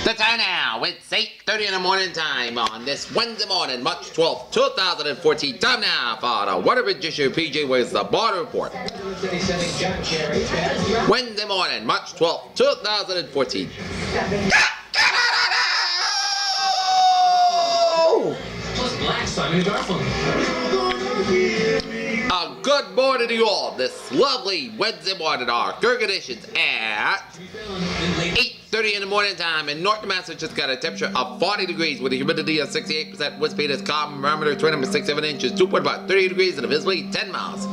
The time now, it's 8:30 in the morning time on this Wednesday morning, March 12th, 2014. Time now for the Water Magician PJ with the Border Report. Wednesday morning, March 12th, 2014. A good morning to you all this lovely Wednesday morning. Our Kirk editions at 8:30 in the morning time in North Massachusetts. Got a temperature of 40 degrees with a humidity of 68%. Wind speed is calm. Barometer 20.67 inches. Dew point about 30 degrees and a visibility 10 miles.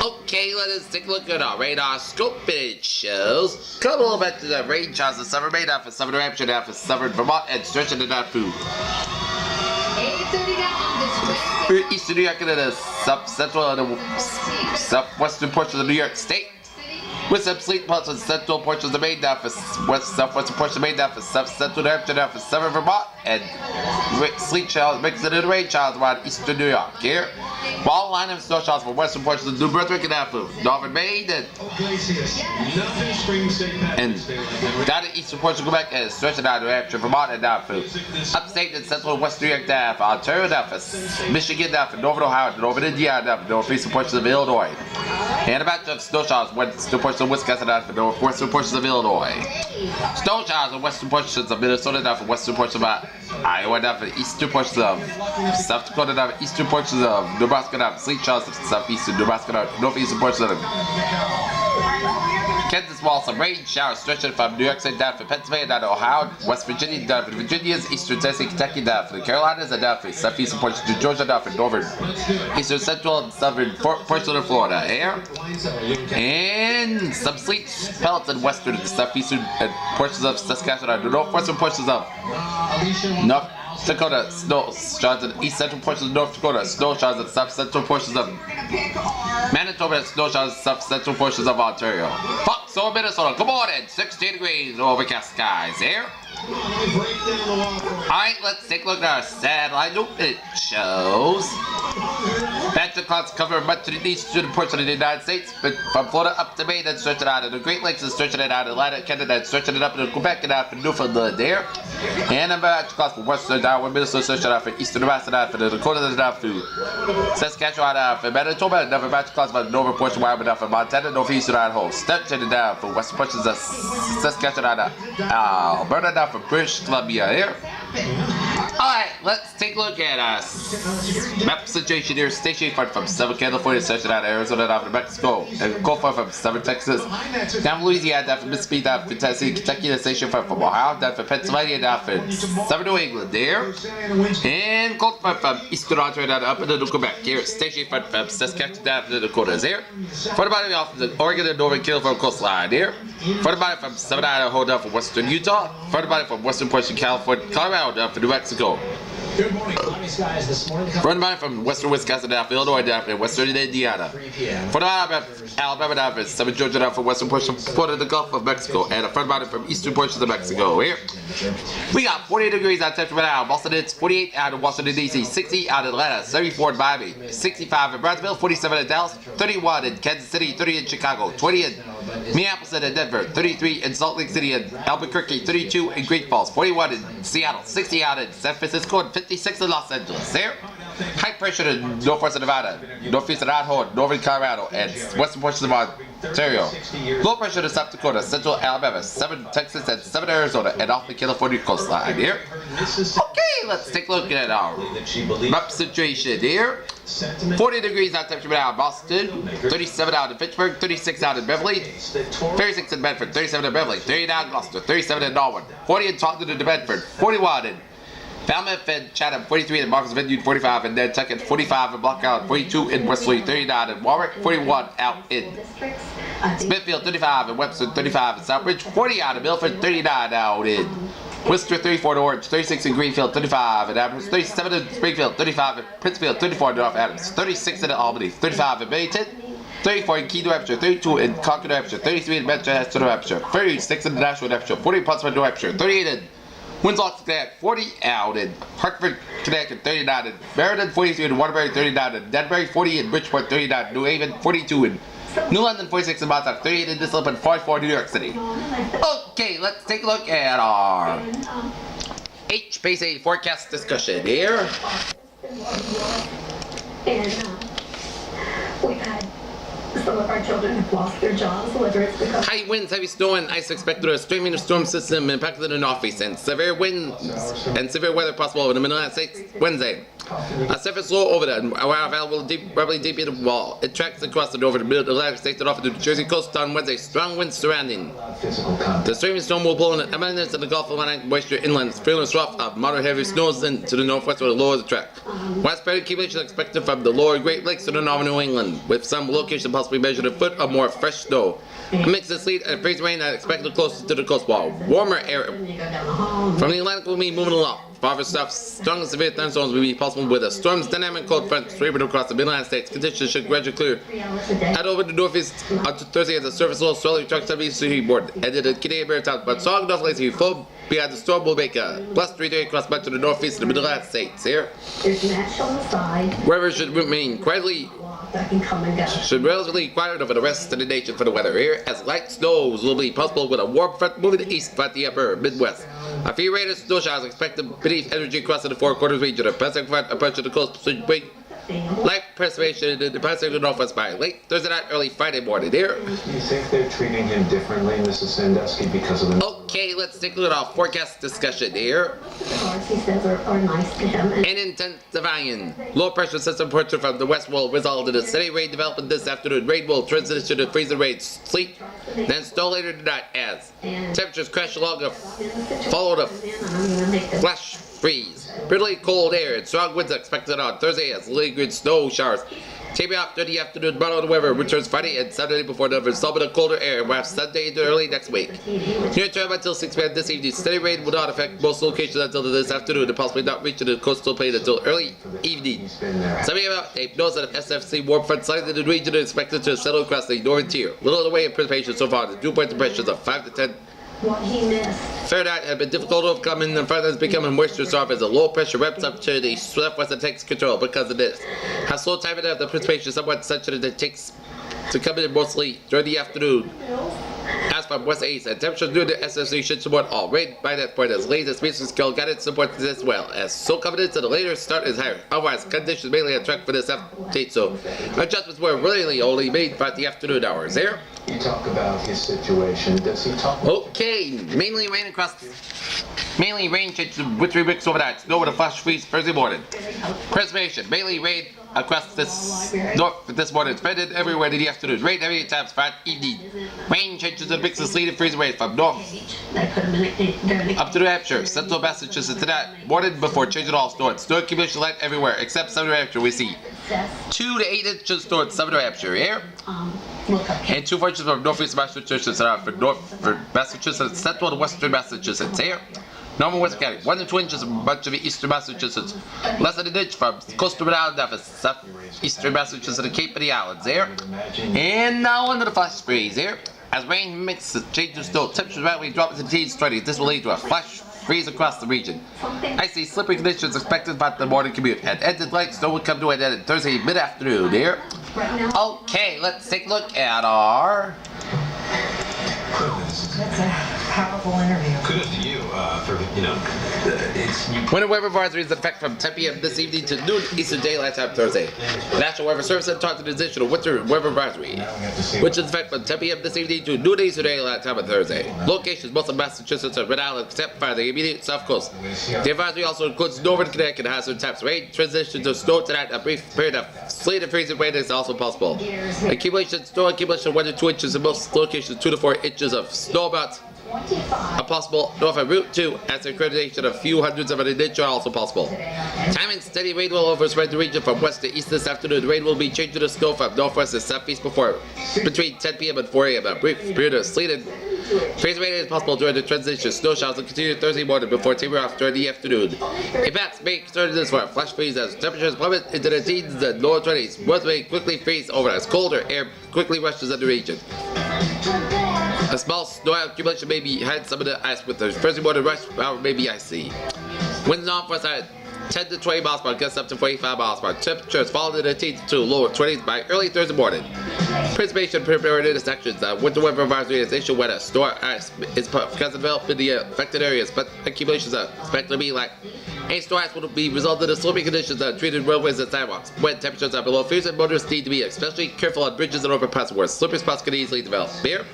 Okay, let us take a look at our radar scope. It shows come a little back to the rain showers of summer made out for Southern New Hampshire, down for Southern Vermont, and stretching it out through 8:30 now on this Wednesday. Eastern New York and the central and the southwestern portions of New York State. With some sleet parts of central portions of Maine, down for southwestern portions of Maine, down for central New Hampshire, down for southern Vermont, and sleet showers mixing in rain showers around eastern New York. Here, while line of snow showers for western portions of New Brunswick and down for northern Maine, and down to eastern portions of Quebec, and stretching down New Hampshire, Vermont, and down for upstate and central and western New York, down for Ontario, down for Michigan, down for northern Ohio, northern Indiana, down for northeastern portions of Illinois. And a batch of snow showers western portions of Wisconsin, down for northwestern portions of Illinois. Snow showers in western portions of Minnesota, down for western portions of Iowa, down for eastern portions of South Dakota, down for eastern portions of Nebraska, down for sleet showers of southeastern Nebraska, down for northeastern portions of Kansas, while some rain showers stretching from New York State down for Pennsylvania, down to Ohio, West Virginia, down for the Virginias, Eastern Tennessee, Kentucky, down for the Carolinas, and down for southeastern portions of Georgia, down for northern, eastern, central, and southern portions of Florida. Here, and some sleet pellets in western and southeastern portions of Saskatchewan, the northwestern portions of North Dakota, snow showers in east central portions of North Dakota, snow showers in south central portions of Manitoba, and snow showers in south central portions of Ontario. Fox over Minnesota, good morning, 16 degrees, overcast skies here. Alright, let's take a look at our satellite. It shows batch of clouds cover much of the eastern portion of the United States, but from Florida up to Maine and stretching out of the Great Lakes and stretching it out of Atlantic Canada and stretching it up into Quebec and out for Newfoundland there. And a batch of clouds from western down with Minnesota stretching out for eastern Nebraska, down for the Dakotas, down for Saskatchewan, down for Manitoba, and another batch of clouds from the northern portion of Wyoming, down for Montana, northeastern Idaho, stretching it down for western portions of Saskatchewan, Alberta, down for British Columbia here. Alright, let's take a look at map situation here. Station front from Southern California, stretching out of Arizona, down to Mexico, and Gulf front from Southern Texas, down for Louisiana, down for Mississippi, down for Tennessee, Kentucky, the station front from Ohio, down for Pennsylvania, down for Southern New England there, and Gulf front from Eastern Ontario, down up into Quebec here. Station front from Saskatchewan, down to the Dakotas here. For the bottom off the Oregon and Northern California coastline here. For the bottom from Southern Idaho, down for Western Utah. For the bottom from Western portion of California, Colorado, down for New Mexico. Good morning, cloudy skies this morning. Run by from western Wisconsin down for Illinois, down for western Indiana. For the Alabama down for southern Georgia, down for western portion of Florida, the Gulf of Mexico, and a front bottom from eastern portions of Mexico. Here we got 48 degrees on temperature now. Boston, it's 48 out of Washington D.C., 60 out of Atlanta, 74 in Miami, 65 in Brownsville, 47 in Dallas, 31 in Kansas City, 30 in Chicago, 20 in Minneapolis and Denver, 33 in Salt Lake City and Albuquerque, 32 in Great Falls, 41 in Seattle, 60 out in San Francisco, and 56 in Los Angeles. There, high pressure in northwestern Nevada, northeastern Idaho, northern Colorado, and western portions of Ontario. Low pressure in South Dakota, central Alabama, 7 Texas, and 7 Arizona, and off the California coastline here. Okay, let's take a look at our map situation here. 40 degrees on temperature now in Boston, 37 out in Pittsburgh, 36 out in Beverly, 36 in Bedford, 37 in Beverly, 39 in Gloucester, 37 in Norwood, 40 in Taunton and Bedford, 41 in Falmouth and Chatham, 43 in Marcus Vineyard, 45 in Nantucket, 45 in Block Island, 42 in Wesley, 39 in Warwick, 41 out in Smithfield, 35 in Webster, 35 in Southbridge, 40 out in Milford, 39 out in Worcester, 34 in Orange, 36 in Greenfield, 35 in Adams, 37 in Springfield, 35 in Pittsfield, 34 in North Adams, 36 in Albany, 35 in Bennington, 34 in Keene, New Hampshire, 32 in Concord, New Hampshire, 33 in Manchester, New Hampshire, 36 in Nashua, New Hampshire, 40 in Portsmouth, New Hampshire, 38 in Windsor, Connecticut, 40 out in Hartford, Connecticut, 39 in Meriden, 43 in Waterbury, 39 in Danbury, 40 in Bridgeport, 39 in New Haven, 42 in New London 46 in Boston, 38 in Dislip, and 44 in New York City. Okay, let's take a look at our HPC forecast discussion here. And we've had some of our children have lost their jobs, whether it's because High winds, heavy snow, and ice expected. A streaming of storm system impacted the northeast, and severe winds and severe weather possible over the United States Wednesday. A surface low over the available probably deep in the wall. It tracks across the over the middle of the Atlantic States and off the New Jersey coast on Wednesday. Strong winds surrounding. The streaming storm will pull in eminence in the Gulf of Atlantic moisture inland. Fearless rough of moderate heavy snows into the northwest where the lower the track. Widespread accumulation expected from the lower Great Lakes to the northern New England, with some location possibly measured a foot or more fresh snow. A mix of sleet and freezing rain that expected closest to the coast wall. Warmer air from the Atlantic will be moving along. Farther south, strong and severe thunderstorms will be possible with a storm's dynamic cold front sweeping across the Mid-Atlantic States. Conditions should gradually clear. Head over to the northeast on Thursday as the surface low slowly trucks up east seaboard. Headed to the Canadian Maritime, but strong enough lazy full behind the storm will make a +3 day across much of the northeast and the Mid-Atlantic States. Here, weather should remain quietly. Should relatively quiet over the rest of the nation for the weather here, as light snows will be possible with a warm front moving east throughout the upper Midwest. A few rate of snow showers expected beneath energy across the four quarters region. A Pacific front approaching the coast should bring light precipitation in the Pacific Northwest by late Thursday night, early Friday morning here. Do you think they're treating him differently, Mrs. Sandusky, because of the... Okay, let's take a look at our forecast discussion here. he says are nice to him. And An intensifying low pressure system approaching from the west will result in a steady rain development this afternoon. Rain will transition to freezing rain, sleet, then snow later tonight as temperatures crash along a followed a flash freeze. Brutally cold air and strong winds expected on Thursday as lingering snow showers. Take me off through the afternoon, but on the weather returns Friday and Saturday before the some of the colder air. We'll have Sunday into early next week. Near term until 6 p.m. this evening. Steady rain will not affect most locations until this afternoon and possibly not reaching the coastal plain until early evening. Some about a knows that an SFC warm front sliding in the region is expected to settle across the northern tier. Little of the way of precipitation so far. The dew point depressions of 5 to 10 what he missed. Fahrenheit have been difficult to overcome and the front is becoming moisture soft as the low pressure reps up to the southwest and takes control because of this. Has slow time enough the precipitation somewhat such that it takes to come in mostly during the afternoon. As from west to east, and temperatures near the SSC should support all rain by that point as late as species scale guidance supports this as well, as so confidence that the later start is higher. Otherwise, conditions mainly on track for this update, so adjustments were really only made by the afternoon hours. Here. You talk about his situation. Does he talk... Okay, mainly rain changes with 3 weeks overnight. Snow with a flash freeze Thursday morning. Precipitation, mainly rain across this morning. Spread everywhere in the afternoon. Rain heavy at times Friday evening. Rain changes to mix of sleet and freezing rain from north up to New Hampshire, central Massachusetts tonight morning before changing all snow. Snow accumulation light everywhere except southern New Hampshire. We see 2 to 8 inches snow in southern New Hampshire here. And 2 inches from northeast Massachusetts and for Massachusetts, central and western Massachusetts here. Normal West County, 1 to 2 inches from much of eastern Massachusetts. Less than an inch from coastal Rhode Island office, southeastern Massachusetts and the Cape of the Islands here. And now under the flash freeze here. As rain mixes changes snow, temperatures rapidly drop into the teens 20. This will lead to a flash freeze across the region. Icy, slippery conditions expected by the morning commute. At ended light, snow will come to an end Thursday mid-afternoon here. Okay, let's take a look at our... That's a powerful interview. Good for you, Winter weather advisory is in effect from 10 p.m. this evening to noon Eastern Daylight Time Thursday. The National Weather Service has talked to the additional winter weather advisory, which is in effect from 10 p.m. this evening to noon Eastern Daylight Time on Thursday. Locations most of Massachusetts and Rhode Island except for the immediate south coast. The advisory also includes northern Connecticut and has certain types of rain. Transition to snow tonight. A brief period of sleet and freezing rain is also possible. Accumulation, snow accumulation 1 to 2 inches in most locations, 2 to 4 inches of snow about a possible north of Route 2 as the accreditation of a few hundreds of an inch are also possible. Time and steady rain will overspread the region from west to east this afternoon. The rain will be changing to snow from northwest to southeast between 10 p.m. and 4 a.m. A brief period of sleet and freezing rain is possible during the transition. Snow showers will continue Thursday morning before tapering off during the afternoon. Impacts may concern this for a flash freeze as temperatures plummet into the teens and lower 20s. Winds may quickly freeze over as colder air quickly rushes in the region. A small snow accumulation may be behind some of the ice with the Thursday morning rush hour may be icy. Winds on for side 10 to 20 miles per hour, gusts up to 45 miles per hour. Temperatures fall to the teens to lower 20s by early Thursday morning. Precipitation prepared in the sections. Winter weather advisory is issued when a storm is because of developed in the affected areas, but accumulations are expected to be like any storm will be resulted in slippery conditions on treated roadways and sidewalks. When temperatures are below freezing, motorists need to be especially careful on bridges and overpasses where slippery spots can easily develop. Here.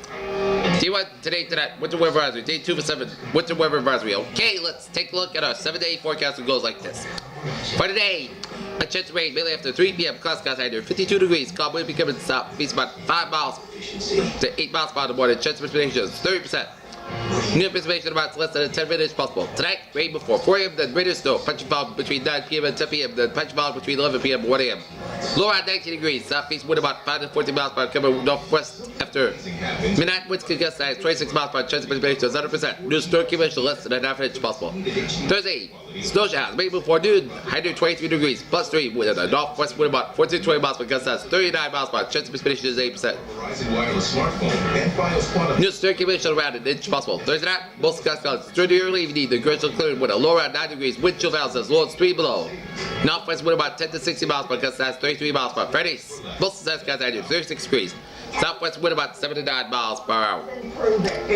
Day 1, today, tonight, winter weather advisory. Day 2 for 7, winter weather advisory. Okay, let's take a look at our 7-day forecast. It goes like this. For today, a chance of rain mainly after 3 p.m. Clouds high near 52 degrees. Calm wind becoming southeast about 5 miles to 8 miles per hour in the morning. Chance of precipitation is 30%. New precipitation amounts less than 10 minutes possible. Tonight, rain before 4 a.m., then rain or snow. Punching foul between 9 p.m. and 10 p.m., then punching foul between 11 p.m. and 1 a.m. Low around 19 degrees. Southeast wind about 5 to 14 miles per hour coming northwest after midnight. Winds can gust as 26 miles per hour. Chance of precipitation is 100%. New storm accumulation less than a half inch possible. Thursday, snow showers. Rain before noon. High near 23 degrees. Plus 3 with a northwest wind about 14 to 20 miles per hour. Gust as 39 miles per hour. Chance of precipitation is 8%. New storm accumulation around an inch possible. Thursday night, most skies clouds through the early evening. The gradual clearing with a low around 9 degrees. Wind chill valves as low as 3 below. Northwest wind about 10 to 60 miles per hour. Gust as 33 miles per hour. Friday, most skies at 36 degrees. Southwest wind about 7 to 9 miles per hour.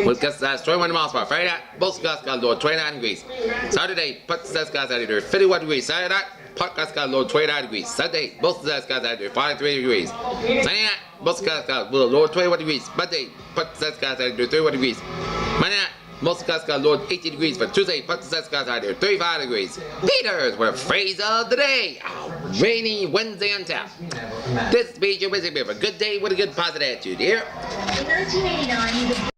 With gusts as 21 miles per hour. Friday night, most skies got low 29 degrees. Saturday, most skies at 51 degrees. Saturday night, part skies got low 29 degrees. Sunday, most skies at 43 degrees. Sunday night, most skies got low 21 degrees. Monday, part skies at 31 degrees. Monday night, most skies got low 18 degrees. For Tuesday, part skies at 35 degrees. Peters with phrase of the day. Rainy Wednesday on tap. This is your Wednesday. Have a good day with a good positive attitude here. In 1989,